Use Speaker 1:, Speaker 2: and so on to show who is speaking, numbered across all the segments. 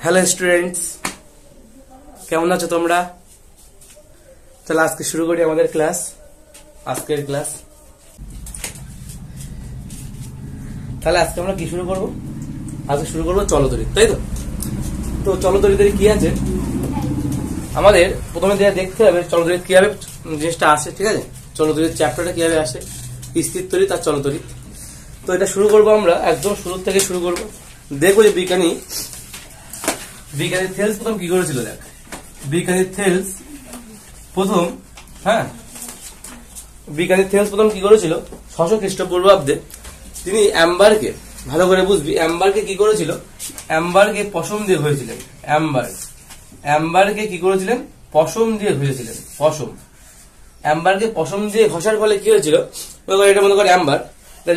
Speaker 1: Hello students, কেমন আছো তোমরা? তাহলে আজকে শুরু করি আমাদের ক্লাস। আজকের ক্লাস তাহলে আজকে আমরা কি শুরু করব? আজকে শুরু করবো চলতরিৎ, তাই তো? তো চলতরিতের কি আছে আমাদের প্রথমে দেখতে হবে চলতরিৎ কিভাবে জিনিসটা আসে, ঠিক আছে? চলতরিৎ চ্যাপ্টারটা কিভাবে আসে, স্থির তড়িৎ আর চলতরিৎ। তো এটা শুরু করবো আমরা একদম শুরু থেকে শুরু করবো। দেখবো যে বিজ্ঞানী থেলস প্রথম কি করেছিল। দেখ, বিজ্ঞানী থেলস প্রথম কি করেছিল 600 খ্রিস্টপূর্বাব্দে। তিনি অ্যাম্বারকে, ভালো করে বুঝবি, অ্যাম্বারকে কি করেছিল? অ্যাম্বারকে পশম দিয়ে ঘষেছিলেন। অ্যাম্বারকে কি করেছিলেন? পশম দিয়ে ঘষেছিলেন। অ্যাম্বারকে পশম দিয়ে ঘষার ফলে কি হয়েছিল? এটা মনে করে অ্যাম্বার,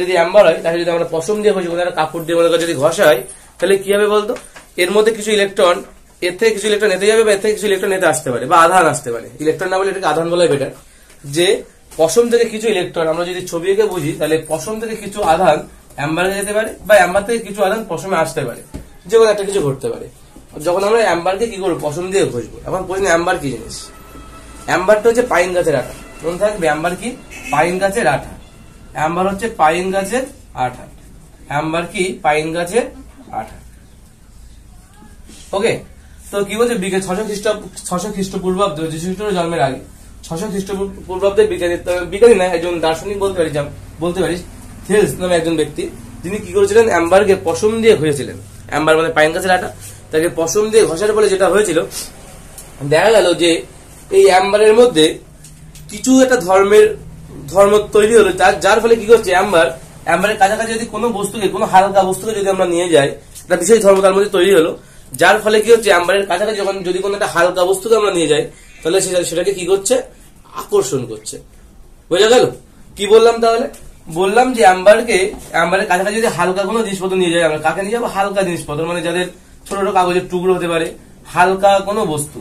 Speaker 1: যদি অ্যাম্বার হয় তাহলে যদি আমরা পশম দিয়ে ঘষি, কাপড় দিয়ে মনে করে যদি ঘষা হয় তাহলে কি হবে বলতো? এর মধ্যে কিছু ইলেকট্রন, এর থেকে কিছু ইলেকট্রন এতে যাবে বা এর থেকে কিছু ইলেকট্রন এতে আসতে পারে বা আধান আসতে পারে। ইলেকট্রন না বলে এটাকে আধান বলাই বেটার। যে পশম থেকে কিছু ইলেকট্রন, আমরা যদি ছবি এঁকে বুঝি তাহলে পশম থেকে কিছু আধান অ্যাম্বারে যেতে পারে বা অ্যাম্বার থেকে কিছু আধান পশমে আসতে পারে, যে কোনো একটা কিছু ঘটতে পারে। যখন আমরা অ্যাম্বারকে কি করবো? পশম দিয়ে ঘষবো। এখন প্রশ্ন, অ্যাম্বার কি জিনিস? অ্যাম্বারটা হচ্ছে পাইন গাছের আঠা। মনে থাকবে, অ্যাম্বার কি? পাইন গাছের আঠা। অ্যাম্বার হচ্ছে পাইন গাছের আঠা। অ্যাম্বার কি? পাইন গাছের আঠা। ওকে, তো কি বলছে? 600 খ্রিস্টপূর্বাব্দে, যীশু খ্রিস্টের জন্মের আগে 600 খ্রিস্টপূর্বাব্দে বিজ্ঞানী না, একজন দার্শনিক বলতে পারিস, থেলস নামে একজন ব্যক্তি, যিনি কি করেছিলেন? অ্যাম্বারকে পশম দিয়ে ঘষেছিলেন। অ্যাম্বার মানে পাইন গাছের আঠা, তাকে পশম দিয়ে ঘষার ফলে যেটা হয়েছিল, দেখা গেল যে এই অ্যাম্বারের মধ্যে কিছু একটা ধর্ম তৈরি হলো, যার ফলে কি করছে? অ্যাম্বারের কাছাকাছি যদি কোনো বস্তুকে, কোনো হালকা বস্তুকে যদি আমরা নিয়ে যাই, একটা বিশেষ ধর্ম তার মধ্যে তৈরি হলো, যার ফলে কি হচ্ছে? অ্যাম্বারের কাছাকাছি যখন যদি কোনো একটা হালকা বস্তুকে আমরা নিয়ে যাই তাহলে সেটাকে কি করছে? আকর্ষণ করছে। বোঝা গেল কি বললাম? তাহলে বললাম যে অ্যাম্বারের কাছাকাছি যদি হালকা কোনো জিনিসপত্র নিয়ে যাই, আমরা কাকে নিয়ে যাবো? হালকা জিনিসপত্র, মানে যাদের ছোট ছোট কাগজের টুকরো হতে পারে, হালকা কোনো বস্তু,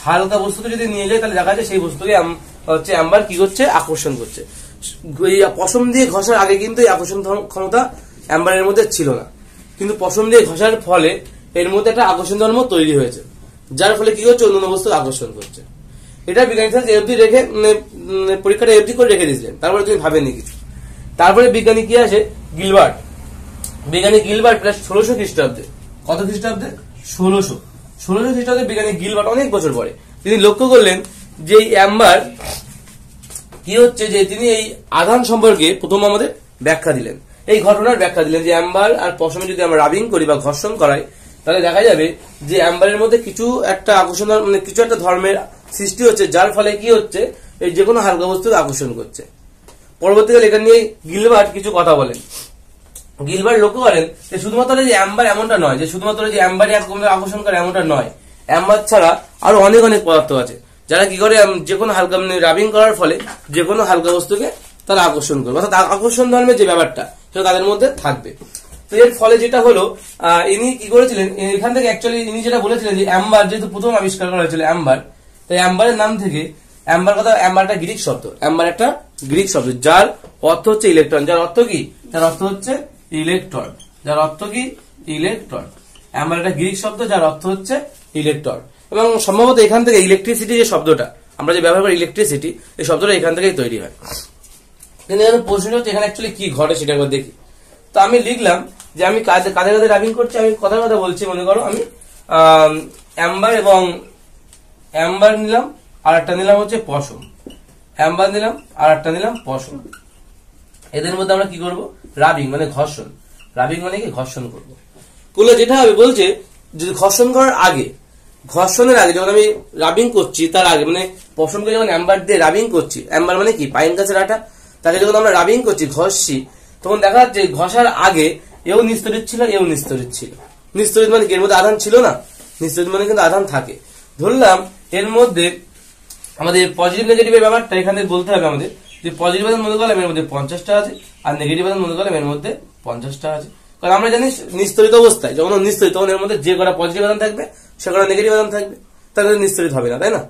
Speaker 1: হালকা বস্তুকে যদি নিয়ে যায় তাহলে দেখা যায় সেই বস্তুকে হচ্ছে অ্যাম্বার কি করছে? আকর্ষণ করছে। পশম দিয়ে ঘষার আগে কিন্তু এই আকর্ষণ ক্ষমতা অ্যাম্বারের মধ্যে ছিল না, কিন্তু পশম দিয়ে ঘষার ফলে এর মধ্যে একটা আকর্ষণ ধর্ম তৈরি হয়েছে, যার ফলে কি হচ্ছে? অন্য বস্তু আকর্ষণ করছে। এটা বিজ্ঞানী এফডি রেখে পরীক্ষাটা এফডি করে রেখে দিয়েছিলেন, তারপরে তুমি ভাবেনি কিছু। তারপরে বিজ্ঞানী কি আসে? গিলবার্ট। প্রায় 1600 খ্রিস্টাব্দে। কত খ্রিস্টাব্দে? 1600 খ্রিস্টাব্দে বিজ্ঞানী গিলবার্ট, অনেক বছর পরে, তিনি লক্ষ্য করলেন যে এই অ্যাম্বার কি হচ্ছে, যে তিনি এই আধান সম্পর্কে প্রথম আমাদের ব্যাখ্যা দিলেন, এই ঘটনার ব্যাখ্যা দিলেন যে অ্যাম্বার আর পশমে যদি আমরা রাবিং করি বা ঘর্ষণ করাই তাহলে দেখা যাবে যে অ্যাম্বারের মধ্যে কিছু একটা আকর্ষণ, মানে কিছু একটা ধর্মের সৃষ্টি হচ্ছে, যার ফলে কি হচ্ছে? এই যে কোনো হালকা বস্তুকে আকর্ষণ করছে। পরবর্তীকালে এটা নিয়ে গিলবার্ট কিছু কথা বলেন। গিলবার্ট লক্ষ্য করেন যে শুধুমাত্র যে অ্যাম্বার এমনটা নয়, যে শুধুমাত্র যে অ্যাম্বারই আকর্ষণ করে এমনটা নয়, অ্যাম্বার ছাড়া আরো অনেক অনেক পদার্থ আছে যারা কি করে যে কোনো হালকা, রাবিং করার ফলে যে কোনো হালকা বস্তুকে তারা আকর্ষণ করবে, অর্থাৎ আকর্ষণ ধর্মের যে ব্যাপারটা সেটা তাদের মধ্যে থাকবে। তো এর ফলে যেটা হলো, ইনি কি করেছিলেন, এখান থেকে অ্যাকচুয়ালি ইনি যেটা বলেছিলেন যে অ্যাম্বার যেহেতু প্রথম আবিষ্কার করা হয়েছিল অ্যাম্বার, তাই অ্যাম্বারের নাম থেকে, অ্যাম্বার একটা গ্রিক শব্দ, যার অর্থ হচ্ছে ইলেকট্রন। যার অর্থ কি? যার অর্থ হচ্ছে ইলেকট্রন। অ্যাম্বার একটা গ্রিক শব্দ, যার অর্থ হচ্ছে ইলেকট্রন। এবং সম্ভবত এখান থেকে ইলেকট্রিসিটি যে শব্দটা আমরা যে ব্যবহার করি, ইলেকট্রিসিটি, এই শব্দটা এখান থেকেই তৈরি হয়। কিন্তু এখানে প্রশ্ন হচ্ছে এখানে অ্যাকচুয়ালি কি ঘটে সেটা একবার দেখি। তো আমি লিখলাম যে আমি কাদের কাদের রাবিং করছি, আমি কথা বলছি। মনে করো আমি অ্যাম্বার নিলাম, আর একটা নিলাম হচ্ছে পশম। অ্যাম্বার নিলাম, আর একটা নিলাম পশম। এদের মধ্যে আমরা কি করব? রাবিং মানে ঘর্ষণ। রাবিং মানে কি? ঘর্ষণ করবো। করলে যেটা হবে বলছে, যদি ঘর্ষণ করার আগে, ঘর্ষণের আগে যখন আমি রাবিং করছি, তার আগে মানে পশমকে যখন অ্যাম্বার দিয়ে রাবিং করছি, অ্যাম্বার মানে কি? পাইন গাছের আঠা, তাকে যখন আমরা রাবিং করছি, ঘষছি, তখন দেখা যাচ্ছে ঘষার আগে এও নিস্তরিত ছিল, এও নিস্তরিত ছিল। নিস্তরিত মানে কি? এর মধ্যে আধান ছিল না? নিস্তরিত মানে কিন্তু আধান থাকে। ধরলাম এর মধ্যে আমাদের পজিটিভ নেগেটিভের ব্যাপারটা এখানে বলতে হবে আমাদের, যে পজিটিভ আধান মনে করলাম এর মধ্যে 50টা আছে, আর নেগেটিভ আধান মনে করলাম এর মধ্যে 50টা আছে। কারণ আমরা জানি নিস্তরিত অবস্থায় যখন নিস্তরিত, তখন এর মধ্যে যে কটা পজিটিভ আধান থাকবে সে কটা নেগেটিভ আধান থাকবে, তাহলে নিস্তরিত হবে না, তাই না?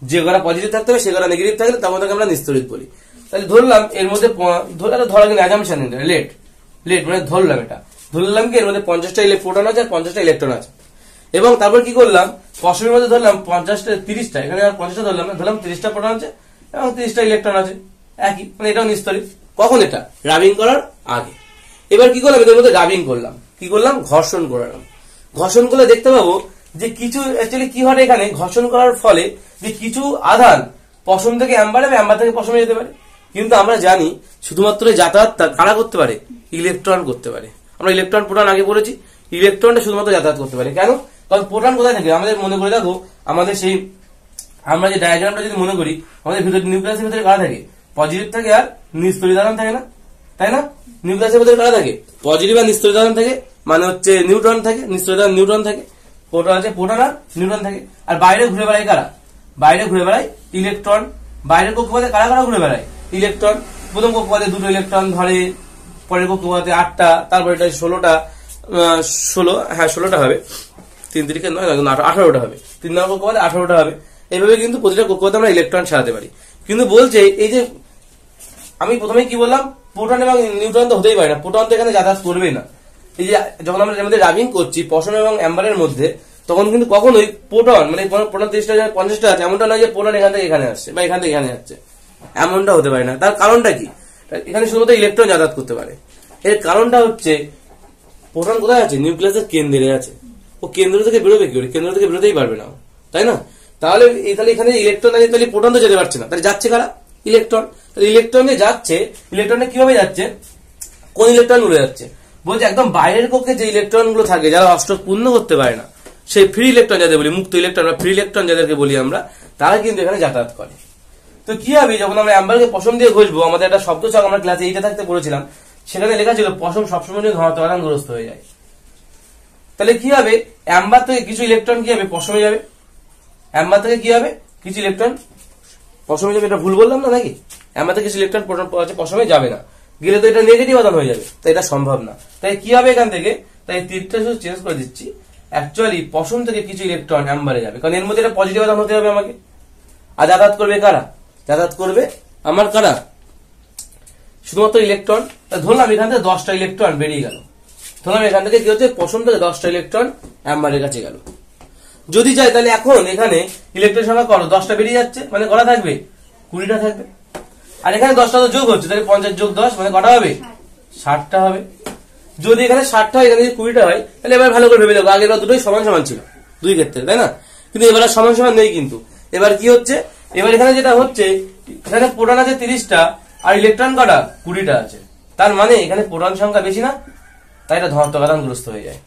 Speaker 1: যে কটা পজিটিভ থাকতে হবে সে কটা নেগেটিভ থাকলে তখন তাকে আমরা নিস্তরিত বলি। তাহলে ধরলাম এর মধ্যে ধরা কিন্তু অ্যাজাম্পশন লেট মানে ধরলাম এটা ধরলাম কি এর মধ্যে 50টা প্রোটন আছে আর 50টা ইলেকট্রন আছে, এবং তারপর কি করলাম পশমের মধ্যে ধরলাম 50টা 30টা, এখানে আর 50টা ধরলাম না, ধরলাম 30টা প্রোটন আছে এবং 30টা ইলেকট্রন আছে একই, মানে এটাও নিস্তরিত। কখন? এটা রাবিং করার আগে। এবার কি করলাম এদের মধ্যে রাবিং করলাম, কি করলাম ঘর্ষণ করলাম। ঘর্ষণ করলে দেখতে পাবো যে কিছু অ্যাকচুয়ালি কি হয় এখানে ঘর্ষণ করার ফলে যে কিছু আধান পশম থেকে অ্যাম্বারে বা অ্যাম্বার থেকে পশমে যেতে পারে, কিন্তু আমরা জানি শুধুমাত্র যাতায়াতটা কারা করতে পারে? ইলেকট্রন করতে পারে। আমরা ইলেকট্রন প্রোটন আগে পড়েছি, ইলেকট্রনটা শুধুমাত্র যাতায়াত করতে পারে। কেন? কারণ প্রোটন কোথায় থাকে? আমাদের মনে করে দেখো, আমাদের সেই আমরা যে ডায়াগ্রামটা যদি মনে করি, আমাদের ভিতরে নিউক্লিয়াসের ভিতরে কারা থাকে? পজিটিভ থাকে আর নিস্তরিত আধান থাকে না, তাই না? নিউক্লিয়াসের ভিতরে কারা থাকে? পজিটিভ আর নিস্তরিত আধান থাকে, মানে হচ্ছে নিউট্রন থাকে, নিস্তরিত আধান নিউট্রন থাকে, প্রোটন আছে প্রোটন আর নিউট্রন থাকে। আর বাইরে ঘুরে বেড়ায় কারা? বাইরে ঘুরে বেড়ায় ইলেকট্রন। বাইরের কক্ষপথে কারা কারা ঘুরে বেড়ায়? ইলেকট্রন। প্রথম কক্ষপথে 2টো ইলেকট্রন ধরে, পরের কক্ষপথে 8টা, তারপরে এটা 16টা, 16টা হবে, 3 3 9 18টা হবে, 3 নম্বর কক্ষপথে 18টা হবে। এইভাবে কিন্তু প্রতিটা কক্ষপথে আমরা ইলেকট্রন সাজাতে পারি। কিন্তু বলছে এই যে আমি প্রথমে কি বললাম, প্রোটন এবং নিউট্রন তো হতেই পারে না, প্রোটন তো এখানে যাতায়াত করবেই না। এই যে যখন আমরা এর মধ্যে রাবিং করছি পশম এবং অ্যাম্বারের মধ্যে, তখন কিন্তু কখনোই প্রোটন মানে প্রোটন 30টা 50টা আছে এমনটা নয় যে প্রোটন এখান থেকে এখানে আসছে বা এখান থেকে এখানে যাচ্ছে, এমনটা হতে পারে না। তার কারণটা কি? এখানে শুধুমাত্র ইলেকট্রন যাতায়াত করতে পারে। এর কারণটা হচ্ছে প্রোটন কোথায় আছে? নিউক্লিয়াসের কেন্দ্রে আছে। ও কেন্দ্র থেকে বেরোবে কি করে? কেন্দ্র থেকে বেরোতেই পারবে না, তাই না? তাহলে এখানে ইলেকট্রন আছে, তাহলে প্রোটন তো যেতে পারছে না, তাহলে যাচ্ছে কারা? ইলেকট্রন। তাহলে ইলেকট্রনে যাচ্ছে, ইলেকট্রনে কিভাবে যাচ্ছে? কোন ইলেকট্রন গুলো যাচ্ছে? বলছে একদম বাইরের কক্ষে যে ইলেকট্রন গুলো থাকে যারা অষ্টক পূর্ণ করতে পারে না, সেই ফ্রি ইলেকট্রন যাদের বলি, মুক্ত ইলেকট্রন বা ফ্রি ইলেকট্রন যাদেরকে বলি আমরা, তারা কিন্তু এখানে যাতায়াত করে। তো কি হবে যখন আমরা অ্যাম্বারকে পশম দিয়ে ঘষবো? আমাদের একটা শব্দ ছক আমরা ক্লাসে এইটা থাকতে পড়েছিলাম, সেখানে লেখা ছিল পশম সবসময় ধনাত্মক আধানগ্রস্ত হয়ে যায়। তাহলে কি হবে? অ্যাম্বার থেকে কিছু ইলেকট্রন কি হবে? পশমে যাবে। অ্যাম্বার থেকে কি হবে? কিছু ইলেকট্রন পশমে যাবে। এটা ভুল বললাম না নাকি? অ্যাম্বার থেকে কিছু ইলেকট্রন পশমে যাবে না, গেলে তো এটা নেগেটিভ আধান হয়ে যাবে, তাই এটা সম্ভব না। তাই কি হবে এখান থেকে? তাই তীরটা শুধু চেঞ্জ করে দিচ্ছি। অ্যাকচুয়ালি পশম থেকে কিছু ইলেকট্রন অ্যাম্বারে যাবে, কারণ এর মধ্যে এটা পজিটিভ আধান হতে হবে আমাকে। আর যাতায়াত করবে কারা? যাতায়াত করবে আমার কারা? শুধুমাত্র ইলেকট্রন। ধরলাম এখান থেকে 10টা ইলেকট্রন বেরিয়ে গেল, ধরলাম এখান থেকে কি হচ্ছে? পশম থেকে 10টা ইলেকট্রন অ্যাম্বারের কাছে গেল। যদি যায় তাহলে এখন এখানে ইলেকট্রন সংখ্যা কত? 10টা বেরিয়ে যাচ্ছে, মানে কটা থাকবে? 20টা থাকবে। আর এখানে 10টা তো যোগ হচ্ছে, তাহলে 50 যোগ 10 মানে কটা হবে? 60টা হবে। যদি এখানে 60টা হয়, এখানে যদি 20টা হয়, তাহলে এবার ভালো করে ভেবে দেখো, আগের দুটোই সমান সমান ছিল দুই ক্ষেত্রে, তাই না? কিন্তু এবার আর সমান সমান নেই। কিন্তু এবার কি হচ্ছে? এবার এখানে যেটা হচ্ছে, এখানে প্রোটন আছে 30টা আর ইলেকট্রন কটা? 20টা আছে। তার মানে এখানে প্রোটন সংখ্যা বেশি না, তাই এটা ধনাত্মক আধানগ্রস্ত হয়ে যায়।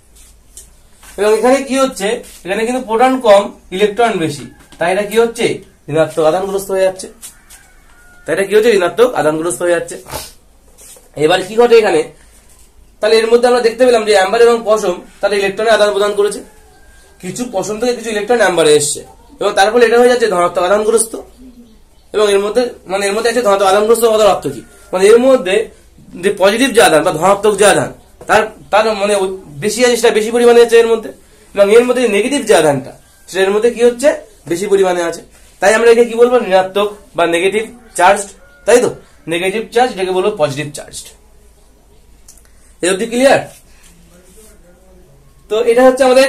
Speaker 1: এবং এখানে কি হচ্ছে? এখানে কিন্তু প্রোটন কম, ইলেকট্রন বেশি, তাই এটা কি হচ্ছে? ঋণাত্মক আধানগ্রস্ত হয়ে যাচ্ছে। তাই এটা কি হচ্ছে? ঋণাত্মক আধানগ্রস্ত হয়ে যাচ্ছে। এবার কি ঘটে এখানে? তাহলে এর মধ্যে আমরা দেখতে পেলাম যে অ্যাম্বার এবং পশম তাহলে ইলেকট্রনে আদান প্রদান করেছে, কিছু পশম থেকে কিছু ইলেকট্রন অ্যাম্বারে এসছে, এবং তার ফলে এটা হয়ে যাচ্ছে ধনাত্মক আধানগ্রস্ত। এবং এর মধ্যে আছে ধনাত্মক আধানগ্রস্ত হওয়ার অর্থ কি? মানে এর মধ্যে যে পজিটিভ যে আধান বা ধনাত্মক যে আধান তার মানে বেশি আছে, সেটা বেশি পরিমাণে আছে এর মধ্যে। এবং এর মধ্যে নেগেটিভ যে আধানটা সেটা এর মধ্যে কি হচ্ছে? বেশি পরিমাণে আছে। তাই আমরা একে কি বলবো? ঋণাত্মক বা নেগেটিভ চার্জড, তাই তো? নেগেটিভ চার্জ, এটাকে বলবো পজিটিভ চার্জড। এর অবধি ক্লিয়ার? তো এটা হচ্ছে আমাদের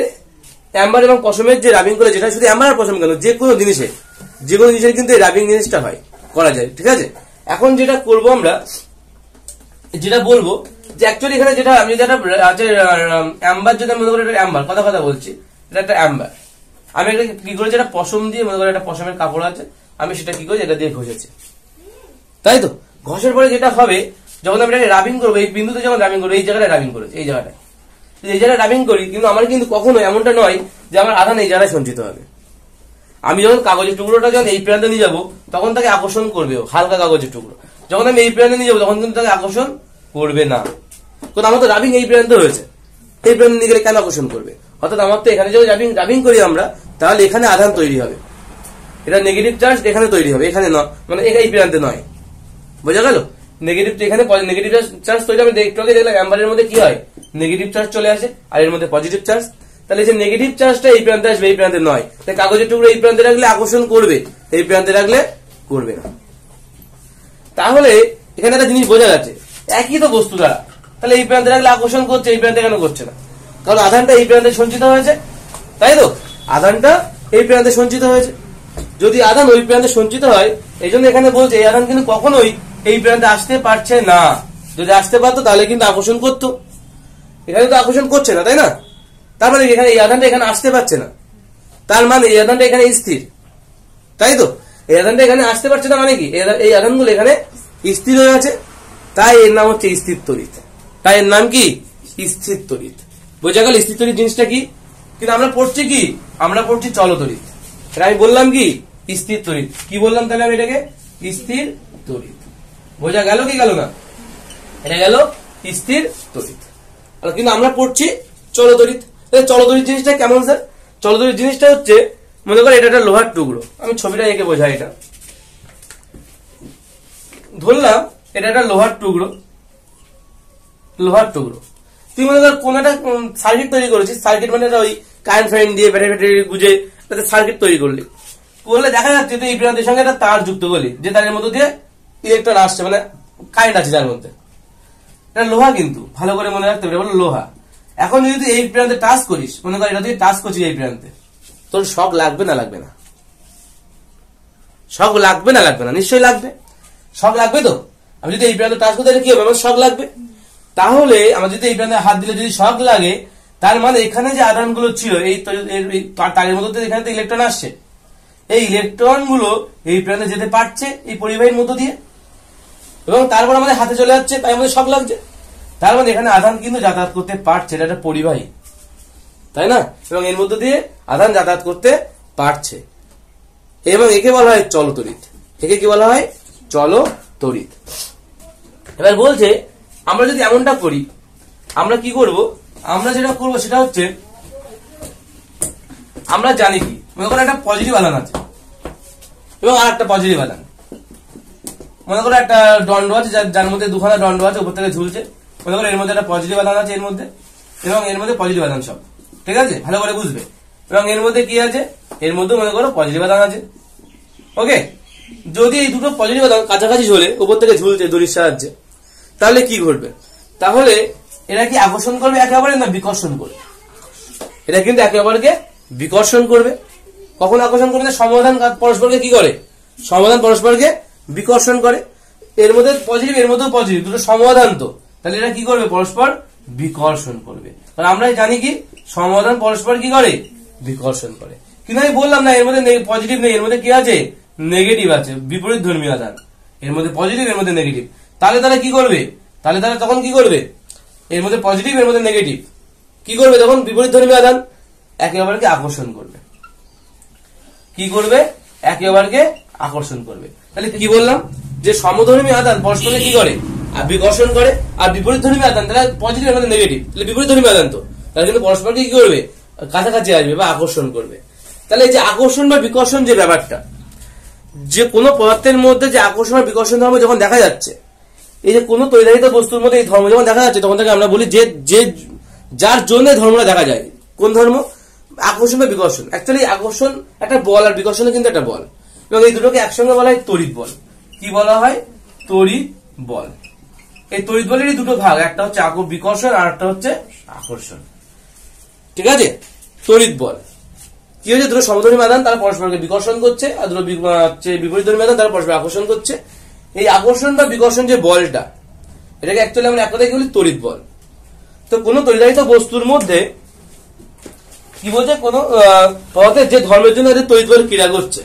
Speaker 1: অ্যাম্বার এবং পশমের যে রাবিং করে, যেটা শুধু অ্যাম্বার আর পশম কেন, যে কোনো জিনিসের কিন্তু এই রাবিং জিনিসটা হয়, করা যায়, ঠিক আছে? এখন যেটা করব আমরা, যেটা বলবো যে অ্যাকচুয়ালি এখানে যেটা আমি যেটা আছে অ্যাম্বার, যদি মনে করি এটা অ্যাম্বার, কথা বলছি, এটা একটা অ্যাম্বার। আমি এটা কি করেছি? এটা পশম দিয়ে, মনে করি একটা পশমের কাপড় আছে, আমি সেটা কি করেছি? এটা দিয়ে ঘষেছি, তাই তো? ঘষের পরে যেটা হবে, যখন আমি এটাকে রাবিং করবো, এই বিন্দুতে যখন রাবিং করবো, এই জায়গাটায় রাবিং করেছি, এই জায়গাটায় রাবিং করি, কিন্তু আমার কিন্তু কখনো এমনটা নয় যে আমার আধান এই জায়গায় সঞ্চিত হবে। আমি যখন কাগজের টুকরোটা যখন এই প্রান্তে নিয়ে যাবো, তখন তাকে আকর্ষণ করবে হালকা কাগজের টুকরো। যখন আমি এই প্রান্তে নিয়ে যাবো, তখন কিন্তু তাকে আকর্ষণ করবে না, কারণ আমার তো রাবিং এই প্রান্তে হয়েছে। এই প্রান্তে নিয়ে গেলে কেন আকর্ষণ করবে? অর্থাৎ আমার তো এখানে যদি রাবিং করি আমরা, তাহলে এখানে আধান তৈরি হবে, এটা নেগেটিভ চার্জ এখানে তৈরি হবে, এখানে নয়, মানে এই প্রান্তে নয়। বোঝা গেল? নেগেটিভ এখানে নেগেটিভ চার্জ তৈরি হবে। একটু আগে দেখলাম অ্যাম্বারের মধ্যে কি হয়? নেগেটিভ চার্জ চলে আসে, আর এর মধ্যে পজিটিভ চার্জ। তাহলে যে নেগেটিভ চার্জটা এই প্রান্তে আসবে, এই প্রান্তে নয়। তাই কাগজের টুকরো এই প্রান্তে রাখলে আকর্ষণ করবে, এই প্রান্তে রাখলে করবে না। তাহলে এখানে একটা জিনিস বোঝা যাচ্ছে, একই তো বস্তু দ্বারা, তাহলে এই প্রান্তে রাখলে আকর্ষণ করছে, এই প্রান্তে কেন করছে না? কারণ আধানটা এই প্রান্তে সঞ্চিত হয়েছে, তাই তো? আধানটা এই প্রান্তে সঞ্চিত হয়েছে। যদি আধান ওই প্রান্তে সঞ্চিত হয়, এই জন্য এখানে বলছে এই আধান কিন্তু কখনোই এই প্রান্তে আসতে পারছে না। যদি আসতে পারতো তাহলে কিন্তু আকর্ষণ করতো, এখানে তো আকর্ষণ করছে না, তাই না? তার মানে এখানে এই আধানটা এখানে আসতে পারছে না, তার মানে এই আধানটা এখানে স্থির, তাই তো? এই আধানটা এখানে আসতে পারছে না মানে কি এই আধানগুলো এখানে স্থির হয়ে আছে, তাই এর নাম হচ্ছে স্থির তড়িৎ। তাই এর নাম কি? স্থির তড়িৎ। বোঝা গেল স্থির তড়িৎ জিনিসটা কি? কিন্তু আমরা পড়ছি কি? আমরা পড়ছি চলতড়িৎ। এটা আমি বললাম কি? স্থির তড়িৎ। কি বললাম তাহলে আমি এটাকে? স্থির তড়িৎ। বোঝা গেল কি গেল না? এটা গেল স্থির তড়িৎ। কিন্তু আমরা পড়ছি চলতড়িৎ। চলতড়িৎ জিনিসটা কেমন স্যার? চলতড়িৎ জিনিসটা হচ্ছে, মনে করো এটা একটা লোহার টুকরো, আমি ছবিটা এঁকে বোঝাই। এটা ধরলাম এটা একটা লোহার টুকরো, লোহার টুকরো। তুই মনে কর কোন একটা সার্কিট তৈরি করেছিস, সার্কিট মানে ওই কারেন্ট ফারেন্ট দিয়ে ব্যাটারি ব্যাটারি গুজে তাতে সার্কিট তৈরি করলি, করলে দেখা যাচ্ছে তুই এই প্রান্তের সঙ্গে একটা তার যুক্ত করলি, যে তারের মধ্যে দিয়ে ইলেকট্রন আসছে, মানে কারেন্ট আছে যার মধ্যে। এটা লোহা, কিন্তু ভালো করে মনে রাখতে হবে, বলো লোহা। এখন যদি তুই এই প্রান্তে টাচ করিস, মনে কর এটা তুই টাচ করছিস এই প্রান্তে, তোর শক লাগবে না লাগবে না? শক লাগবে না লাগবে না? নিশ্চয়ই লাগবে, শক লাগবে তো। আমি যদি এই প্রান্তে টাচ করতে কি হবে? আমার শক লাগবে। তাহলে আমার যদি এই প্রান্তে হাত দিলে যদি শক লাগে, তার মানে এখানে যে আধানগুলো ছিল এই তারের মধ্যে এখানে তো ইলেকট্রন আসছে, এই ইলেকট্রন গুলো এই প্রান্তে যেতে পারছে এই পরিবাহীর মধ্য দিয়ে, এবং তারপর আমাদের হাতে চলে যাচ্ছে, তাই আমাদের শক লাগছে। তার মানে এখানে আধান কিন্তু যাতায়াত করতে পারছে, এটা একটা পরিবাহী, তাই না? এবং এর মধ্য দিয়ে আধান যাতায়াত করতে পারছে, এবং একে বলা হয় চলতড়িৎ। একে কি বলা হয়? চলতড়িৎ। এবার বলছে আমরা যদি এমনটা করি, আমরা কি করব? আমরা যেটা করব সেটা হচ্ছে, আমরা জানি কি, মনে করো একটা পজিটিভ আধান আছে এবং আর একটা পজিটিভ আধান। মনে করো একটা দণ্ড আছে, যার মধ্যে দুখানা দণ্ড আছে, উপর থেকে ঝুলছে। মনে করো এর মধ্যে একটা পজিটিভ আধান আছে, এর মধ্যে এবং এর মধ্যে পজিটিভ আধান সব, ঠিক আছে? ভালো করে বুঝবে। এবং এর মধ্যে কি আছে? এর মধ্যে মনে করো পজিটিভ আধান আছে, ওকে? যদি এই দুটো পজিটিভ আধান কাছাকাছি ঝোলে, উপর থেকে ঝুলছে দড়ির সাহায্যে, তাহলে কি ঘটবে? তাহলে এরা কি আকর্ষণ করবে একে অপরকে, না বিকর্ষণ করবে? এটা কিন্তু একে অপরকে বিকর্ষণ করবে। কখন আকর্ষণ করবে? সমাধান পরস্পরকে কি করে? সমাধান পরস্পরকে বিকর্ষণ করে। এর মধ্যে পজিটিভ, এর মধ্যে পজিটিভ, দুটো সমাধান তো, তাহলে এরা কি করবে? পরস্পর বিকর্ষণ করবে। কারণ আমরা জানি কি, সমাধান পরস্পর কি করে? বিকর্ষণ করে। কিন্তু আমি বললাম না, এর মধ্যে পজিটিভ নেই, এর মধ্যে কি আছে? নেগেটিভ আছে, বিপরীত ধর্মী আধান। এর মধ্যে পজিটিভ, এর মধ্যে নেগেটিভ। তাহলে তারা কি করবে? তাহলে তারা তখন কি করবে? এর মধ্যে পজিটিভ, এর মধ্যে নেগেটিভ, কি করবে তখন? বিপরীত ধর্মী আধান একে অপরকে আকর্ষণ করবে। কি করবে? একে অপরকে আকর্ষণ করবে। তাহলে কি বললাম? যে সমধর্মী আধান পরস্পরকে কি করে? বিকর্ষণ করে। আর বিপরীত ধর্মী আধান, তারা পজিটিভ, এর মধ্যে নেগেটিভ, তাহলে বিপরীত ধর্মী আধান তো, তারা কিন্তু পরস্পরকে কি করবে? কাছাকাছি আসবে বা আকর্ষণ করবে। তাহলে এই যে আকর্ষণ বা বিকর্ষণ যে ব্যাপারটা, যে কোনো পদার্থের মধ্যে যে আকর্ষণ বা বিকর্ষণ ধর্ম যখন দেখা যাচ্ছে, এই যে কোনো তৈলায়িত বস্তুর মধ্যে এই ধর্ম যখন দেখা যাচ্ছে, তখন থেকে আমরা বলি যে যার জন্য ধর্মটা দেখা যায়। কোন ধর্ম? আকর্ষণ বা বিকর্ষণ। অ্যাকচুয়ালি আকর্ষণ একটা বল, আর বিকর্ষণ কিন্তু একটা বল, এবং এই দুটোকে একসঙ্গে বলা হয় তড়িৎ বল। কি বলা হয়? তড়িৎ বল। এই তড়িৎ বলেরই দুটো ভাগ, একটা হচ্ছে বিকর্ষণ আর একটা হচ্ছে আকর্ষণ, ঠিক আছে? তড়িৎ বল কি হচ্ছে? দুটো সমধর্মী আধান, তারা পরস্পরকে বিকর্ষণ করছে, আর দুটো বিপরীত ধর্মী আধান, তারা পরস্পর আকর্ষণ করছে। এই আকর্ষণ বা বিকর্ষণ যে বলটা, এটাকে অ্যাকচুয়ালি আমরা এক কথায় কি বলি? তড়িৎ বল। তো কোন তৈলায়িত বস্তুর মধ্যে কি বলছে? কোন পদার্থের যে ধর্মের জন্য এদের তড়িৎ বল ক্রিয়া করছে,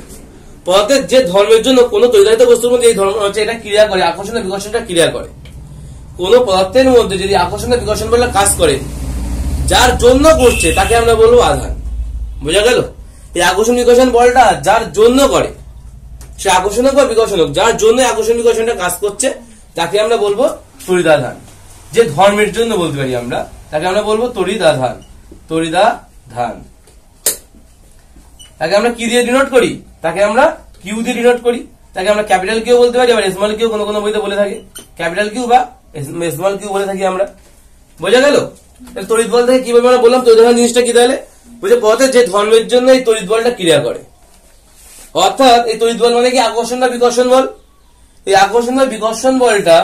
Speaker 1: পদার্থের যে ধর্মের জন্য কোন তৈলায়িত বস্তুর মধ্যে এই ধর্ম হচ্ছে, এটা ক্রিয়া করে, আকর্ষণ বা বিকর্ষণটা ক্রিয়া করে। কোন পদার্থের মধ্যে যদি আকর্ষণ বা বিকর্ষণ বলটা কাজ করে, যার জন্য করছে, তাকে আমরা বলবো আধান। বোঝা গেল? এই আকর্ষণ বিকর্ষণ বলটা যার জন্য করে, সে আকর্ষণ হোক বা বিকর্ষণ হোক, যার জন্য আকর্ষণ বিকর্ষণটা কাজ করছে, তাকে আমরা বলবো তড়িৎ আধান। যে ধর্মের জন্য বলতে পারি আমরা, তাকে আমরা বলবো তড়িৎ আধান। তড়িৎ আধান তাকে আমরা কি দিয়ে ডিনোট করি? তাকে আমরা কিউ দিয়ে ডিনোট করি। তাকে আমরা ক্যাপিটাল কিউ বলতে পারি, আবার স্মল কিউ কোনো কোনো বইতে বলে থাকে, ক্যাপিটাল কিউ বা স্মল কিউ বলে থাকি আমরা। বোঝা গেল? তড়িৎ বল থেকে কিভাবে আমরা বললাম তড়িৎ আধান জিনিসটা কি? তাহলে বুঝে, পদার্থের যে ধর্মের জন্য এই তড়িৎ বলটা ক্রিয়া করে, অর্থাৎ এই তড়িৎ বল মানে কি? আকর্ষণ বা বিকর্ষণ বল। এই আকর্ষণ বা বিকর্ষণ বলটা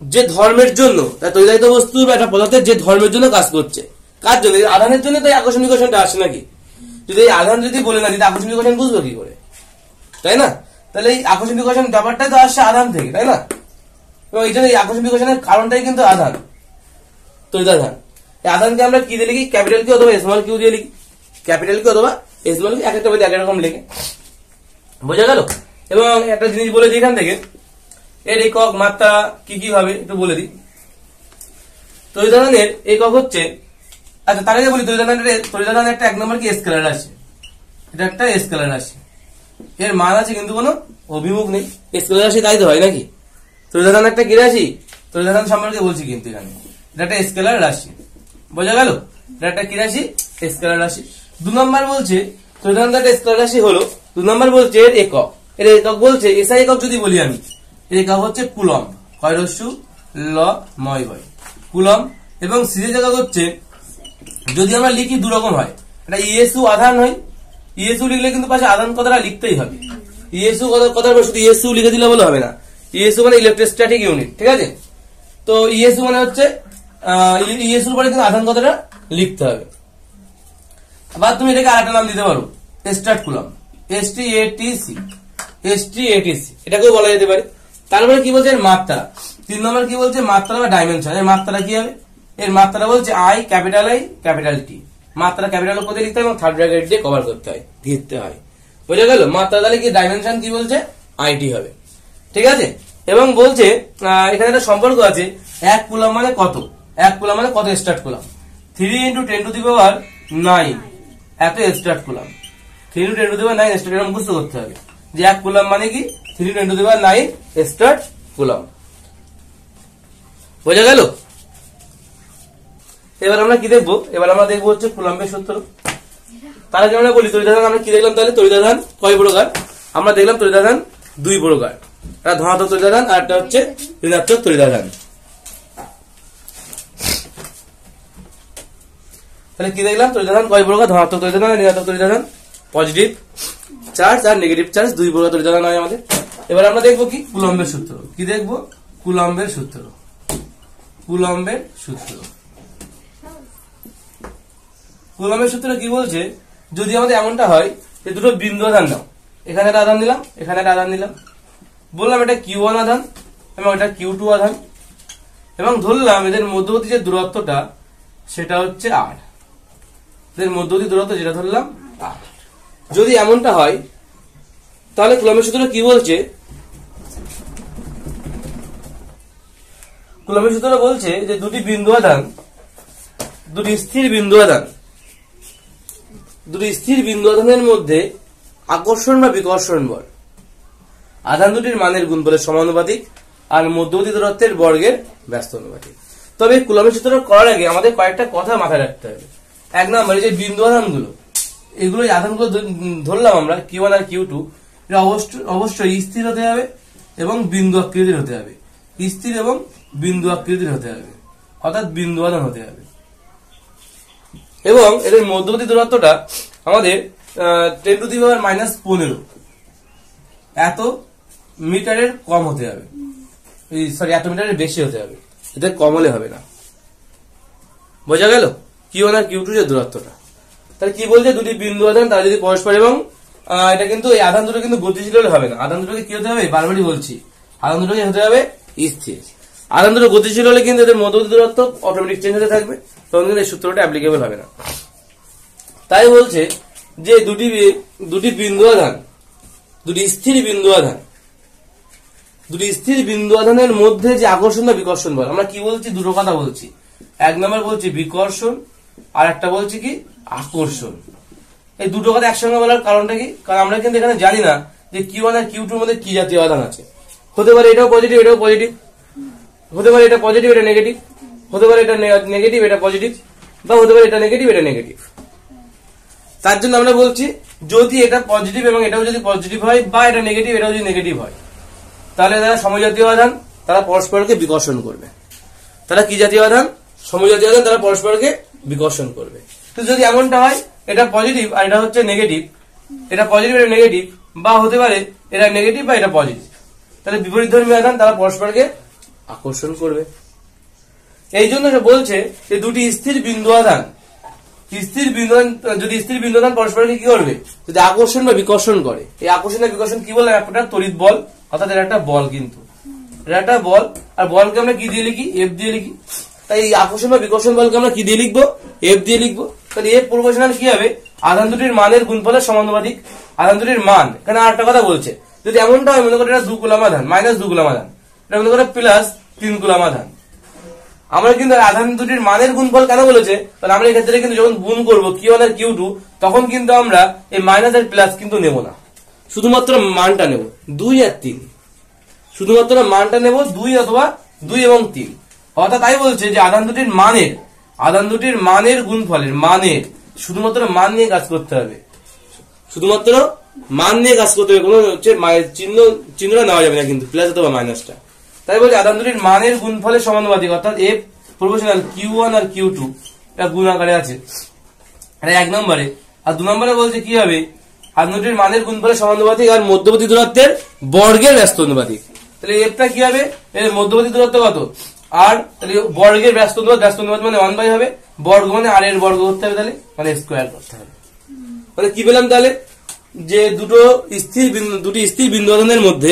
Speaker 1: যে ধর্মের জন্য তরিদাহৃত বস্তু বা একটা পদার্থের যে ধর্মের জন্য কাজ করছে, কার জন্য? আধানের জন্য তো এই আকর্ষণ বিকর্ষণটা আসে নাকি? যদি এই আধান যদি বলে না দিতে আকর্ষণ বিকর্ষণ বুঝবো কি করে, তাই না? তাহলে এই আকর্ষণ বিকর্ষণ ব্যাপারটাই তো আসছে আধান থেকে, তাই না? এবং এই জন্য এই আকর্ষণ বিকর্ষণের কারণটাই কিন্তু আধান, তরিদাধান। এই আধানকে আমরা কি দিয়ে লিখি? ক্যাপিটাল কিউ অথবা স্মল কিউ দিয়ে লিখি। ক্যাপিটাল কিউ অথবা স্মল কিউ, এক একটা বইতে এক রকম লিখে। বোঝা গেল? এবং একটা জিনিস বলে দিই এখান থেকে, এর একক মাত্রা কি কি হবে একটু বলে দিই। তরিদাধানের একক হচ্ছে, আচ্ছা তার আগে বলি, তরিদাধান একটা 1 নম্বর কি স্কেলার রাশি, এটা একটা স্কেলার রাশি, এর মান আছে কিন্তু কোনো অভিমুখ নেই। স্কেলার রাশি তাই তো হয় নাকি? তরিদাধান একটা কি রাশি? তরিদাধান সম্পর্কে বলছি কিন্তু এখানে, এটা একটা স্কেলার রাশি। বোঝা গেল? এটা একটা কি রাশি? স্কেলার রাশি। 2 নম্বর বলছে তরিদাধান একটা স্কেলার রাশি হলো, 2 নম্বর বলছে এর একক। এর একক বলছে এসআই একক যদি বলি আমি, এর একক হচ্ছে কুলম্ব, কয়রস্যু ল ময় বয়, কুলম্ব। এবং সিরিজ একক হচ্ছে, যদি আমরা লিখি 2 রকম হয়, এটা ইএসু আধান হয়। ইএসু লিখলে কিন্তু পাশে আধান কথাটা লিখতেই হবে। ইএসু কথা শুধু ইএসু লিখে দিলে বলে হবে না। ইএসু মানে ইলেকট্রোস্ট্যাটিক ইউনিট, ঠিক আছে? তো ইএসু মানে হচ্ছে ইএসুর পরে কিন্তু আধান কথাটা লিখতে হবে। আবার তুমি এটাকে আরেকটা নাম দিতে পারো, স্টার্ট কুলম্ব, এসটিএটিসি, এসটিএটিসি এটাকেও বলা যেতে পারে। তারপরে কি বলছে? এর মাত্রা। 3 নম্বর কি বলছে? মাত্রা বা ডাইমেনশন। এর মাত্রা কি হবে? এর মাত্রা বলছে আই ক্যাপিটাল টি। মাত্রা ক্যাপিটাল কোথায় লিখতে হয় এবং থার্ড ব্র্যাকেট দিয়ে কভার করতে হয়, দিতে হয়। বুঝা গেল? মাত্রা তাহলে কি ডাইমেনশন কি বলছে? আইটি হবে, ঠিক আছে? এবং বলছে এখানে একটা সম্পর্ক আছে, 1 কুলম্ব মানে কত? 1 কুলম্ব মানে কত স্টার্ট কুলম্ব? 3 × 10⁹ এত স্টার্ট কুলম্ব। 3 × 10⁹ স্টার্ট, এরকম বুঝতে করতে হবে যে 1 কুলম্ব মানে কি 3 × 10⁹ স্টার্ট কুলম্ব। বোঝা গেল? এবার আমরা কি দেখবো? এবার আমরা দেখবো হচ্ছে কুলম্বের সূত্র। তার আগে আমরা বলি তরিদাধান আমরা কি দেখলাম? তাহলে তরিদাধান কয় প্রকার? আমরা দেখলাম তরিদাধান 2 প্রকার, একটা ধনাত্মক তরিদাধান আর একটা হচ্ছে ঋণাত্মক তরিদাধান। তাহলে কি দেখলাম? তরিদাধান কয় প্রকার? ধনাত্মক তরিদাধান আর ঋণাত্মক তরিদাধান, পজিটিভ চার্জ আর নেগেটিভ চার্জ, 2 প্রকার তরিদাধান হয় আমাদের। এবার আমরা দেখবো কি? কুলম্বের সূত্র। কি দেখবো? কুলম্বের সূত্র। কুলম্বের সূত্র। কুলম্বের সূত্র কি বলছে? যদি আমাদের এমনটা হয় যে দুটো বিন্দু আধান নাও, এখানে একটা আধান দিলাম, এখানে একটা আধান দিলাম, বললাম এটা Q1 আধান এবং এটা Q2 আধান, এবং ধরলাম এদের মধ্যবর্তী যে দূরত্বটা সেটা হচ্ছে R, এদের মধ্যবর্তী দূরত্ব যেটা ধরলাম R। যদি এমনটা হয় তাহলে কুলম্বের সূত্র কি বলছে? কুলম্বের সূত্র বলছে যে দুটি বিন্দু আধান, দুটি স্থির বিন্দু আধান, দুটি স্থির বিন্দু আধানের মধ্যে আকর্ষণ বা বিকর্ষণ বল আধান দুটির মানের গুণফলের সমানুপাতিক আর মধ্যবর্তী দূরত্বের বর্গের ব্যস্ত অনুপাতিক। তবে কুলম্বের সূত্র করার আগে আমাদের কয়েকটা কথা মাথায় রাখতে হবে। 1 নম্বরে যে বিন্দু আধানগুলো, এগুলো আধানগুলো ধরলাম আমরা Q1 আর Q2, এটা অবশ্যই স্থির হতে হবে এবং বিন্দু আকৃতির হতে হবে, স্থির এবং বিন্দু আকৃতির হতে হবে, অর্থাৎ বিন্দু আধান হতে হবে। এবং এদের মধ্যবর্তী দূরত্বটা আমাদের 10⁻⁻15 এত মিটারের কম হতে হবে, এত মিটারের বেশি হতে হবে, এদের কম হলে হবে না। বোঝা গেল? Q1 আর Q2 যে দূরত্বটা। তাহলে কি বলছে? দুটি বিন্দু আধান তারা যদি পরস্পর, এবং এটা কিন্তু এই আধান দুটো কিন্তু গতিশীল হলে হবে না, আধান দুটোকে কি হতে হবে? বারবারই বলছি, আধান দুটোকে হতে হবে স্থির। আধান দুটো গতিশীল হলে কিন্তু এদের মধ্যবর্তী দূরত্ব অটোমেটিক চেঞ্জ হতে থাকবে, তখন কিন্তু এই সূত্রটা অ্যাপ্লিকেবল হবে না। তাই বলছে যে দুটি বিন্দু আধান, দুটি স্থির বিন্দু আধান, দুটি স্থির বিন্দু আধানের মধ্যে যে আকর্ষণ বা বিকর্ষণ বল, আমরা কি বলছি? দুটো কথা বলছি। 1 নম্বর বলছি বিকর্ষণ, আর একটা বলছি কি? আকর্ষণ। এই দুটো কথা একসঙ্গে বলার কারণটা কি? কারণ আমরা কিন্তু এখানে জানি না যে Q1 আর Q2 এর মধ্যে কি জাতীয় আধান আছে। হতে পারে এটাও পজিটিভ, এটাও পজিটিভ, হতে পারে এটা পজিটিভ, এটা নেগেটিভ, হতে পারে এটা নেগেটিভ, এটা পজিটিভ, বা হতে পারে এটা নেগেটিভ, এটা নেগেটিভ। তার জন্য আমরা বলছি যদি এটা পজিটিভ এবং এটাও যদি পজিটিভ হয়, বা এটা নেগেটিভ এটাও যদি নেগেটিভ হয়, তাহলে তারা সমজাতীয় আধান, তারা পরস্পরকে বিকর্ষণ করবে। তারা কি জাতীয় আধান? সমজাতীয় আধান, তারা পরস্পরকে বিকর্ষণ করবে। তো যদি এমনটা হয় এটা পজিটিভ আর এটা হচ্ছে নেগেটিভ, এটা পজিটিভ এটা নেগেটিভ, বা হতে পারে এটা নেগেটিভ বা এটা পজিটিভ, তাহলে বিপরীতধর্মী আধান তারা পরস্পরকে আকর্ষণ করবে। এই জন্য সে বলছে যে দুটি স্থির বিন্দু আধান যদি স্থির বিন্দু আধান পরস্পরকে কি করবে, যদি আকর্ষণ বা বিকর্ষণ করে, এই আকর্ষণ বা বিকর্ষণ কি বললাম, একটা তড়িৎ বল, অর্থাৎ এটা একটা বল, কিন্তু এটা একটা বল, আর বলকে আমরা কি দিয়ে লিখি, এফ দিয়ে লিখি। তাই এই আকর্ষণ বা বিকর্ষণ বলকে আমরা কি দিয়ে লিখবো, এফ দিয়ে লিখবো। তাহলে এফ প্রপোর্শনাল কি হবে, আধান দুটির মানের গুণফলের সমানুপাতিক। আধান দুটির মান, এখানে আরেকটা কথা বলছে, যদি এমনটা হয় মনে করো এটা 2 কুলম্ব আধান, -2 কুলম্ব আধান, এটা মনে করো +3 কুলম্ব আধান। আমরা কিন্তু আধান দুটির মানের গুণফল কেন বলেছে, কারণ আমরা এই ক্ষেত্রে কিন্তু যখন গুণ করবো Q1 আর Q2, তখন কিন্তু আমরা এই মাইনাস আর প্লাস কিন্তু নেব না, শুধুমাত্র মানটা নেব 2 আর 3, শুধুমাত্র মানটা নেব 2 অথবা 2 এবং 3। অর্থাৎ তাই বলছে যে আধান দুটির মানের গুণফলের মানের শুধুমাত্র মান নিয়ে কাজ করতে হবে, শুধুমাত্র মান নিয়ে কাজ করতে হবে, কোনো হচ্ছে চিহ্নটা নেওয়া যাবে না কিন্তু, প্লাস অথবা মাইনাসটা। তাই বলছে আধান দুটির মানের গুণফলের সমানুপাতিক, অর্থাৎ এফ প্রপোর্শনাল Q1 আর Q2 এটা গুণ আকারে আছে, এটা 1 নম্বরে। আর 2 নম্বরে বলছে কি হবে, আধান দুটির মানের গুণফলের সমানুপাতিক আর মধ্যবর্তী দূরত্বের বর্গের ব্যস্ত অনুপাতিক। তাহলে এফটা কি হবে, এর মধ্যবর্তী দূরত্ব কত, আর তাহলে বর্গের ব্যস্ত অনুপাত মানে 1 বাই হবে, বর্গ মানে আর এর বর্গ করতে হবে, তাহলে মানে স্কয়ার করতে হবে। মানে কি পেলাম তাহলে, যে দুটি স্থির বিন্দু আধানের মধ্যে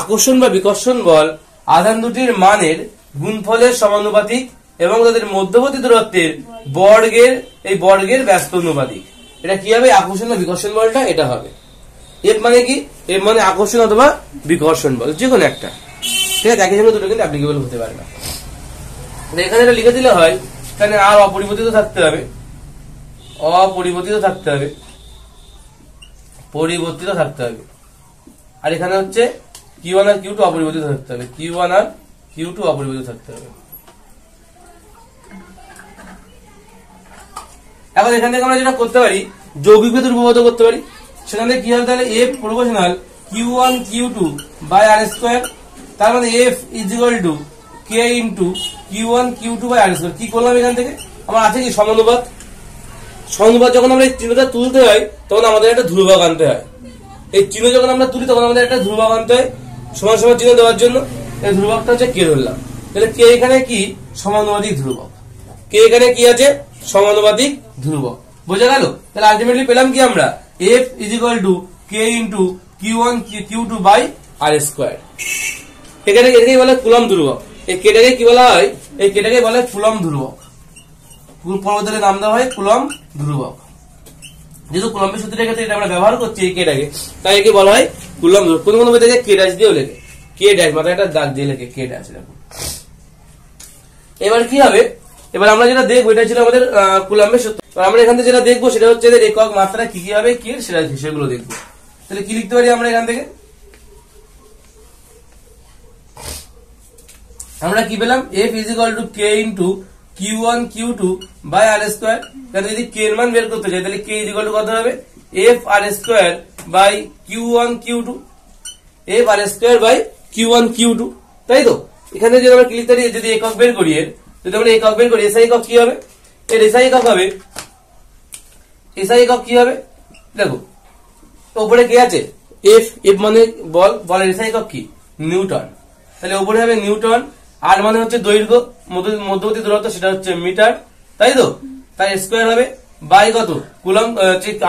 Speaker 1: আকর্ষণ বা বিকর্ষণ বল আধান দুটির মানের গুণফলের সমানুপাতিক এবং তাদের মধ্যবর্তী দূরত্বের বর্গের ব্যস্ত অনুপাতিক। এটা কি হবে, আকর্ষণ বা বিকর্ষণ বলটা এটা হবে। এফ মানে কি, এফ মানে আকর্ষণ অথবা বিকর্ষণ বল, যে কোনো একটা, ঠিক আছে, একই সঙ্গে দুটো কিন্তু অ্যাপ্লিকেবল হতে পারে না। এখানে এটা লিখে দিলে হয়, এখানে আর অপরিবর্তিত থাকতে হবে, পরিবর্তিত থাকতে হবে, আর এখানে হচ্ছে Q1 আর Q2 অপরিবর্তিত থাকতে হবে, Q1 আর Q2 অপরিবর্তিত থাকতে হবে। এখন এখান থেকে আমরা যেটা করতে পারি, যৌগিক ভেদ রূপবদ্ধ করতে পারি। সেখান থেকে কি হবে তাহলে, F proportional Q1 Q2 by R square, তার মানে F is equal to K into Q1 Q2 by R square. কি করলাম এখান থেকে, আমার আছে কি সমানুপাত। যখন আমরা এই চিহ্নটা তুলতে হয় তখন আমাদের একটা ধ্রুবক আনতে হয়, এই চিহ্ন যখন আমরা তুলি তখন আমাদের একটা ধ্রুবক আনতে হয় সমান সমান চিহ্ন দেওয়ার জন্য। এই ধ্রুবকটা হচ্ছে কে ধরলাম, তাহলে কে এখানে কি সমানুপাতিক ধ্রুবক, কে এখানে কি আছে সমানুপাতিক ধ্রুবক, বোঝা গেল। তাহলে আলটিমেটলি পেলাম কি আমরা, F is equal to K into Q1 Q2 by R square. এটাকে বলে কুলম্ব ধ্রুবক। এই কেটাকে কি বলা হয়, এই কেটাকে বলে কুলম্ব ধ্রুবক, পরবর্তীতে নাম দেওয়া হয় কুলম্ব ধ্রুবক। যেহেতু কুলম্বের সূত্রের ক্ষেত্রে এটা আমরা ব্যবহার করছি এই কেটাকে, তাই একে বলা হয় কুলম্ব ধ্রুবক। কোন বই থেকে কে ড্যাশ দিয়েও লেখে, কে ড্যাশ মাথায় একটা দাগ দিয়ে লেখে কে ড্যাশ। এবার কি হবে, এবার আমরা যেটা দেখবো এটা ছিল আমাদের কুলম্বের সূত্র। আমরা এখান থেকে যেটা দেখবো সেটা হচ্ছে এদের একক মাত্রা কি কি হবে, কি সেগুলো দেখবো। তাহলে কি লিখতে পারি আমরা এখান থেকে, আমরা কি পেলাম, F is equal to K into Q1 Q2 by R square. যদি K এর মান বের করতে চাই তাহলে K ইজ ইকুয়াল টু কত হবে, F R square by Q1 Q2, F R square by Q1 Q2, তাই তো। এখানে যদি আমরা কি লিখতে পারি, যদি একক বের করি, এসআই একক কি হবে, এর এসআই একক হবে, কি হবে দেখো, উপরে কি আছে F, F মানে বলের এসআই একক কি নিউটন, তাহলে উপরে হবে নিউটন, আর মানে হচ্ছে দৈর্ঘ্য, মধ্যবর্তী দূরত্ব সেটা হচ্ছে মিটার, তাই তো। তাই স্কয়ার হবে বাই কত কুলম্ব,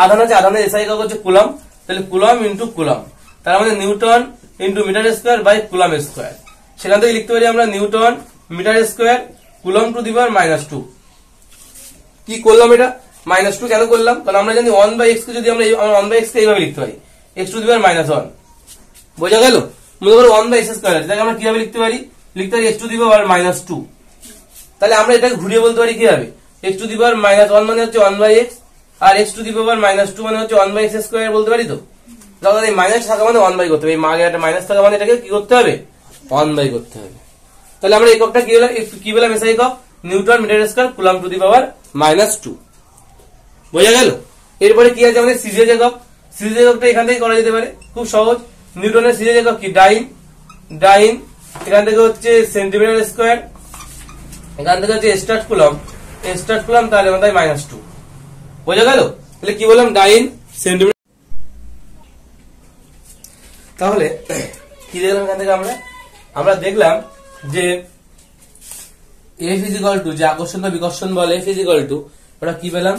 Speaker 1: আধান আছে, আধানের এসআই একক হচ্ছে কুলম্ব, তাহলে কুলম্ব ইন্টু কুলম্ব, তার মানে newton into metre square by coulomb square. সেখান থেকে লিখতে পারি আমরা newton metre square coulomb to the power -2। কি করলাম এটা, -2 কেন করলাম, কারণ আমরা জানি 1/x কে যদি আমরা 1/x কে এইভাবে লিখতে পারি, x টু দি পাওয়ার -1, বোঝা গেল। মনে করো 1/x স্কয়ার আছে, তাহলে আমরা কিভাবে লিখতে পারি, x টু দি পাওয়ার -2। তাহলে আমরা এটাকে ঘুরিয়ে বলতে পারি কি হবে, x টু দি পাওয়ার -1 মানে হচ্ছে 1/x, R x two the power -2 মানে হচ্ছে 1/x স্কয়ার বলতে পারি তো। যখন এই মাইনাস থাকা মানে 1/, করতে হবে, এই মাঝে একটা মাইনাস থাকা মানে এটাকে কি করতে হবে, 1/, করতে হবে। তাহলে আমরা এককটা কি পেলাম, এসআই একক newton metre square coulomb to the power -2, বোঝা গেল। এরপরে কি আছে আমাদের সিরিজ একক, সিরিজ এককটা এখান থেকে করা যেতে পারে, খুব সহজ। নিউটনের সিরিজ একক কি ডাইন, এখান থেকে হচ্ছে সেন্টিমিটার স্কয়ার, এখান থেকে হচ্ছে স্টার্ট কুলম্ব, তাহলে আমাদের -2, বোঝা গেল। তাহলে কি বললাম, ডাইন সেন্টিমিটার। তাহলে কি দেখলাম এখান থেকে আমরা দেখলাম যে F ইজ ইকুয়াল টু, যে আকর্ষণ বা বিকর্ষণ বল F ইজ ইকুয়াল টু, ওটা কি পেলাম,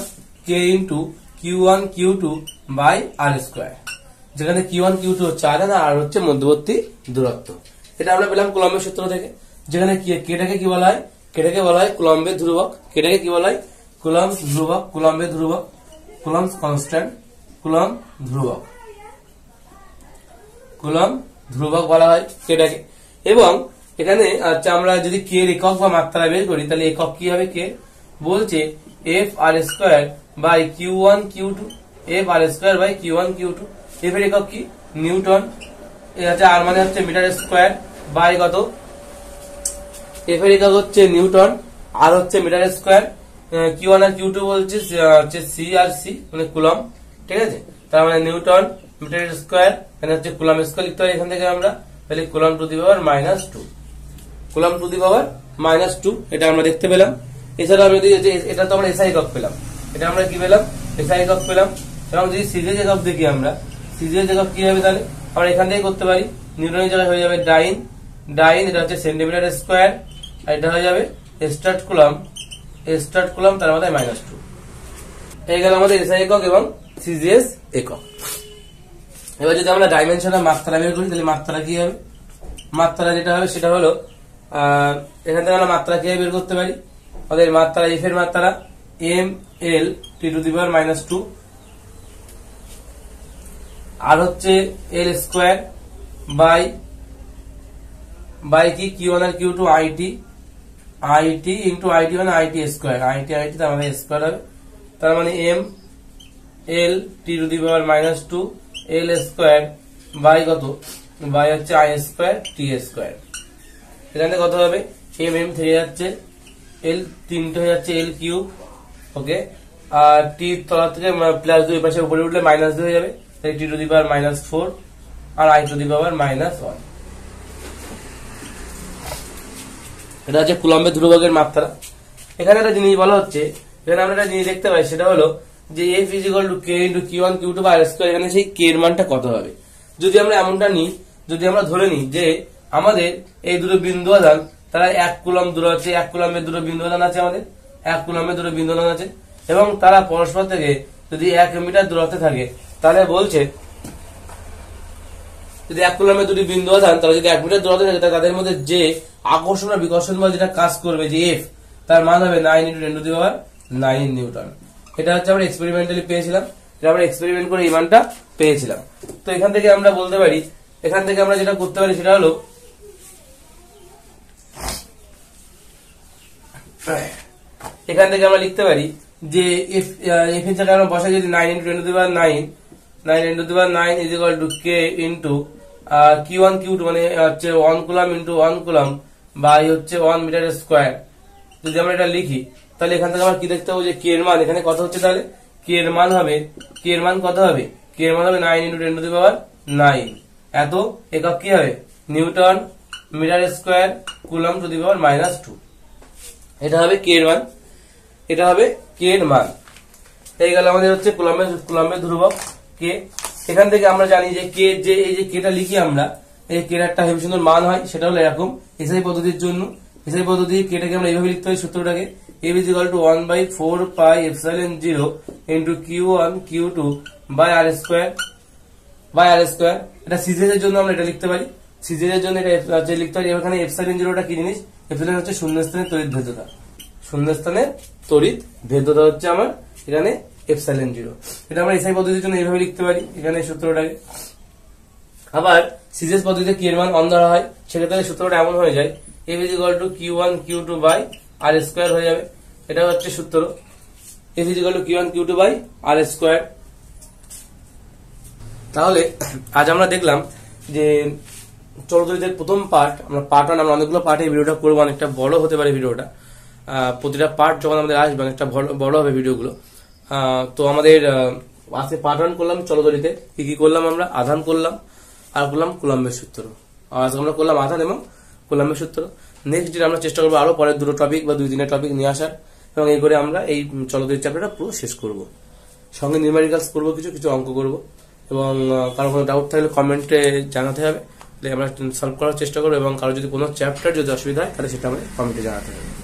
Speaker 1: K into Q1 Q2 by R square, যেখানে Q1 Q2 হচ্ছে আধান আর হচ্ছে মধ্যবর্তী দূরত্ব। এটা আমরা পেলাম কুলম্বের সূত্র থেকে, যেখানে কেটাকে কি বলা হয়, কেটাকে বলা হয় কুলম্বের ধ্রুবক, কেটাকে কি বলা হয় কুলম্ব ধ্রুবক, কুলম্বের ধ্রুবক, কুলম্ব কনস্ট্যান্ট, কুলম্ব ধ্রুবক, কুলম্ব ধ্রুবক বলা হয় কেটাকে। এবং এখানে আচ্ছা আমরা যদি কে এর একক বা মাত্রা বের করি, তাহলে একক কি হবে, কে বলছে F R square by Q1 Q2, F R square by Q1 Q2। F এর একক কি, নিউটন, আর মানে হচ্ছে মিটার স্কোয়ার বাই কত, এফ এর একক হচ্ছে নিউটন আর হচ্ছে মিটার স্কোয়ার, Q1 আর Q2 বলছে সি আর সি মানে কুলম, ঠিক আছে। তার মানে নিউটন মিটার স্কোয়ার, এখানে হচ্ছে কুলম স্কোয়ার লিখতে হয় এখান থেকে আমরা, তাহলে coulomb to the power -2, coulomb to the power -2, এটা আমরা দেখতে পেলাম। এছাড়া আমি যদি এটা তো আমরা এসআই একক পেলাম, এটা আমরা কি পেলাম, এসআই একক পেলাম। এবং যদি সিজিএস একক দেখি আমরা, সিজিএস একক কি হবে, তাহলে আমরা এখান থেকে করতে পারি, নিউটনের জায়গায় হয়ে যাবে ডাইন, ডাইন এটা হচ্ছে সেন্টিমিটার স্কোয়ার, আর এটা হয়ে যাবে স্টার্ট কুলম, স্টার্ট কুলম তার মধ্যে -2। এই গেল আমাদের এসআই একক এবং সিজিএস একক। এবার যদি আমরা ডাইমেনশনের মাত্রা বের করি, তাহলে মাত্রা কি হবে, মাত্রা যেটা হবে সেটা হলো এখান থেকে আমরা মাত্রা কিভাবে বের করতে পারি, আমাদের মাত্রা এফ এর মাত্রা M L T to the power -2, আর হচ্ছে এল স্কোয়ার বাই বাই কি Q1 আর Q2 IT, IT into IT মানে আইটি স্কোয়ার, আইটি আইটি তার মানে স্কোয়ার হবে, তার মানে M L T to the power -2 L square by কত, বাই হচ্ছে আই স্কোয়ার টি স্কোয়ার। এখানে কত হবে, এম এম থেকে যাচ্ছে, এল তিনটে হয়ে যাচ্ছে এল কিউব, ওকে, আর টি তলা থেকে +2 পাশে উপরে উঠলে -2 হয়ে যাবে, তাই টি টু দি পাওয়ার -4 আর আই টু দি পাওয়ার -1। এটা হচ্ছে কুলম্বের ধ্রুবকের মাত্রা। এখানে একটা জিনিস বলা হচ্ছে, এখানে আমরা একটা জিনিস দেখতে পাই, সেটা হলো যে F is equal two K into Q1 Q2 বা আর স্কোয়ার, এখানে সেই কে এর মানটা কত হবে। যদি আমরা এমনটা নিই, যদি আমরা ধরে নিই যে আমাদের এই দুটো বিন্দু আধান তারা 1 কুলম্ব দূর আছে, 1 কুলম্বের দুটো বিন্দু আধান আছে, আমাদের 1 কুলম্বের দুটো বিন্দু আধান আছে, এবং তারা পরস্পর থেকে যদি 1 মিটার দূরত্বে থাকে, তাহলে বলছে যদি 1 কুলম্বের দুটি বিন্দু আধান তারা যদি 1 মিটার দূরত্বে থাকে, তাদের মধ্যে যে আকর্ষণ আর বিকর্ষণ বল যেটা কাজ করবে, যে এফ, তার মান হবে 9 × 10⁹ নিউটন। এটা হচ্ছে আমরা এক্সপেরিমেন্টালি পেয়েছিলাম, এটা আমরা এক্সপেরিমেন্ট করে এই মানটা পেয়েছিলাম। তো এখান থেকে আমরা বলতে পারি, এখান থেকে আমরা যেটা করতে পারি সেটা হলো এখান থেকে আমরা লিখতে পারি যে এফ এর জায়গায় আমরা বসাই যদি 9 × 10⁹ is equal two K into Q1 Q2 মানে হচ্ছে 1 কুলম ইন্টু 1 কুলম বাই হচ্ছে 1 মিটার স্কোয়ার। যদি আমরা এটা লিখি, তাহলে এখান থেকে আমরা কি দেখতে পাবো, যে কে এর মান এখানে কত হচ্ছে, তাহলে কে এর মান হবে, কে এর মান কত হবে, কে এর মান হবে 9 × 10⁹, এত একক কি হবে, newton metre square coulomb to the power -2। এটা হবে কে এর মান, এটা হবে কে এর মান। এই গেল আমাদের হচ্ছে কুলম্বের ধ্রুবক কে। এখান থেকে আমরা জানি যে কে, যে এই যে কেটা লিখি আমরা, এই কে এর একটা হেবি সুন্দর মান হয়, সেটা হলো এরকম এসআই পদ্ধতির জন্য। এসআই পদ্ধতি কেটাকে আমরা এইভাবে লিখতে পারি সূত্রটাকে, F is equal to 1/4 pi epsilon 0 into Q1 Q2 by R square, by R square. এটা সিজিএস এর জন্য আমরা এটা লিখতে পারি, সিজিএস এর জন্য এটা লিখতে পারি। এখানে এপসাইলন 0টা কি জিনিস, এপসাইলন হচ্ছে শূন্যস্থানের তড়িৎ ভেদ্যতা, শূন্যস্থানের তড়িৎ ভেদ্যতা হচ্ছে আমার এখানে এপসাইলন 0। এটা আমরা এসআই পদ্ধতির জন্য এইভাবে লিখতে পারি এখানে সূত্রটাকে। আবার সিজিএস পদ্ধতিতে কি এর মান অন ধরা হয়, সেক্ষেত্রে সূত্রটা এমন হয়ে যায়, F is equal to Q1 Q2 by R square হয়ে যাবে। এটা হচ্ছে সূত্র, F is equal to Q1 Q2 by R square. তাহলে আজ আমরা দেখলাম যে চলতরিতের প্রথম পার্ট, আমরা পার্ট 1, আমরা অনেকগুলো পার্টে ভিডিওটা করবো, অনেকটা বড় হতে পারে ভিডিওটা, প্রতিটা পার্ট যখন আমাদের আসবে অনেকটা বড় হবে ভিডিওগুলো। তো আমাদের আজকে পার্ট 1 করলাম চলতরিতে, কি কি করলাম আমরা, আধান করলাম আর করলাম কুলম্বের সূত্র। আজকে আমরা করলাম আধান এবং কুলম্বের সূত্র। নেক্সট দিন আমরা চেষ্টা করবো আরো পরের 2টো টপিক বা 2-3টা টপিক নিয়ে আসার, এবং এই করে আমরা এই চলতরির চ্যাপ্টারটা পুরো শেষ করব। সঙ্গে নিউমেরিক্যালস করবো, কিছু কিছু অঙ্ক করব, এবং কারো কোনো ডাউট থাকলে কমেন্টে জানাতে হবে। আমরা সলভ করার চেষ্টা করবো, এবং কারো যদি কোনো চ্যাপ্টার যদি অসুবিধা হয় তাহলে সেটা আমাদের কমেন্টে জানাতে হবে।